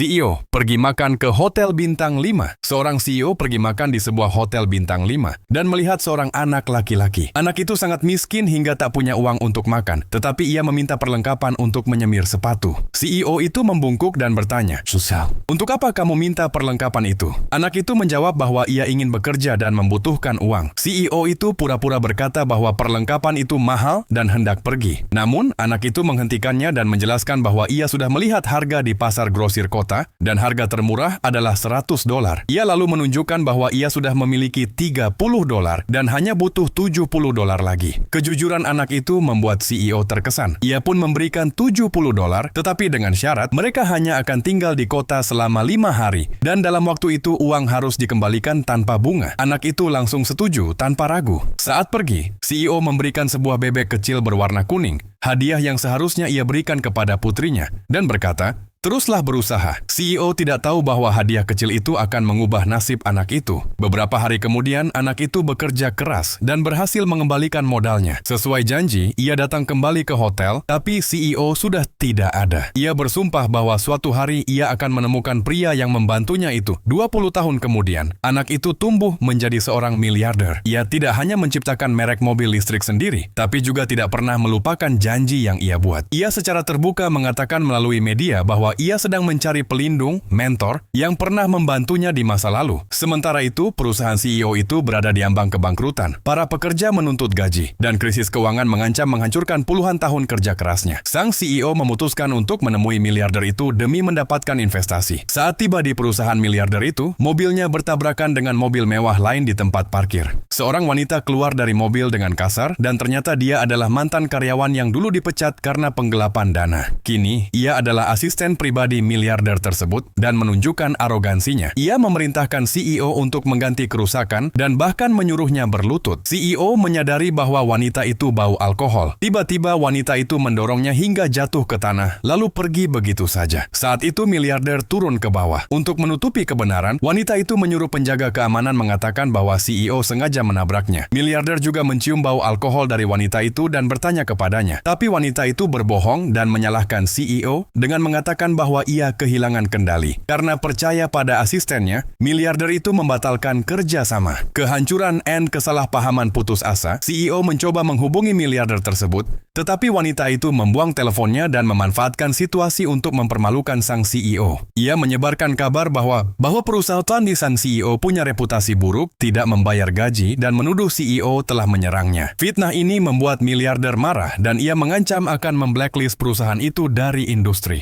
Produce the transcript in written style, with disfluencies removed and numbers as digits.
CEO pergi makan ke Hotel Bintang 5. Seorang CEO pergi makan di sebuah Hotel Bintang 5 dan melihat seorang anak laki-laki. Anak itu sangat miskin hingga tak punya uang untuk makan, tetapi ia meminta perlengkapan untuk menyemir sepatu. CEO itu membungkuk dan bertanya, "Susah, untuk apa kamu minta perlengkapan itu?" Anak itu menjawab bahwa ia ingin bekerja dan membutuhkan uang. CEO itu pura-pura berkata bahwa perlengkapan itu mahal dan hendak pergi. Namun, anak itu menghentikannya dan menjelaskan bahwa ia sudah melihat harga di pasar grosir kota dan harga termurah adalah $100. Ia lalu menunjukkan bahwa ia sudah memiliki $30 dan hanya butuh $70 lagi. Kejujuran anak itu membuat CEO terkesan. Ia pun memberikan $70, tetapi dengan syarat mereka hanya akan tinggal di kota selama 5 hari dan dalam waktu itu uang harus dikembalikan tanpa bunga. Anak itu langsung setuju tanpa ragu. Saat pergi, CEO memberikan sebuah bebek kecil berwarna kuning, hadiah yang seharusnya ia berikan kepada putrinya, dan berkata, "Teruslah berusaha." CEO tidak tahu bahwa hadiah kecil itu akan mengubah nasib anak itu. Beberapa hari kemudian, anak itu bekerja keras dan berhasil mengembalikan modalnya. Sesuai janji, ia datang kembali ke hotel, tapi CEO sudah tidak ada. Ia bersumpah bahwa suatu hari ia akan menemukan pria yang membantunya itu. 20 tahun kemudian, anak itu tumbuh menjadi seorang miliarder. Ia tidak hanya menciptakan merek mobil listrik sendiri, tapi juga tidak pernah melupakan janji yang ia buat. Ia secara terbuka mengatakan melalui media bahwa ia sedang mencari pelindung, mentor, yang pernah membantunya di masa lalu. Sementara itu, perusahaan CEO itu berada di ambang kebangkrutan. Para pekerja menuntut gaji, dan krisis keuangan mengancam menghancurkan puluhan tahun kerja kerasnya. Sang CEO memutuskan untuk menemui miliarder itu demi mendapatkan investasi. Saat tiba di perusahaan miliarder itu, mobilnya bertabrakan dengan mobil mewah lain di tempat parkir. Seorang wanita keluar dari mobil dengan kasar, dan ternyata dia adalah mantan karyawan yang dulu dipecat karena penggelapan dana. Kini, ia adalah asisten pribadi miliarder tersebut dan menunjukkan arogansinya. Ia memerintahkan CEO untuk mengganti kerusakan dan bahkan menyuruhnya berlutut. CEO menyadari bahwa wanita itu bau alkohol. Tiba-tiba wanita itu mendorongnya hingga jatuh ke tanah, lalu pergi begitu saja. Saat itu miliarder turun ke bawah. Untuk menutupi kebenaran, wanita itu menyuruh penjaga keamanan mengatakan bahwa CEO sengaja menabraknya. Miliarder juga mencium bau alkohol dari wanita itu dan bertanya kepadanya. Tapi wanita itu berbohong dan menyalahkan CEO dengan mengatakan bahwa ia kehilangan kendali. Karena percaya pada asistennya, miliarder itu membatalkan kerjasama. Kehancuran dan kesalahpahaman putus asa, CEO mencoba menghubungi miliarder tersebut, tetapi wanita itu membuang teleponnya dan memanfaatkan situasi untuk mempermalukan sang CEO. Ia menyebarkan kabar bahwa perusahaan di sang CEO punya reputasi buruk, tidak membayar gaji, dan menuduh CEO telah menyerangnya. Fitnah ini membuat miliarder marah dan ia mengancam akan memblacklist perusahaan itu dari industri.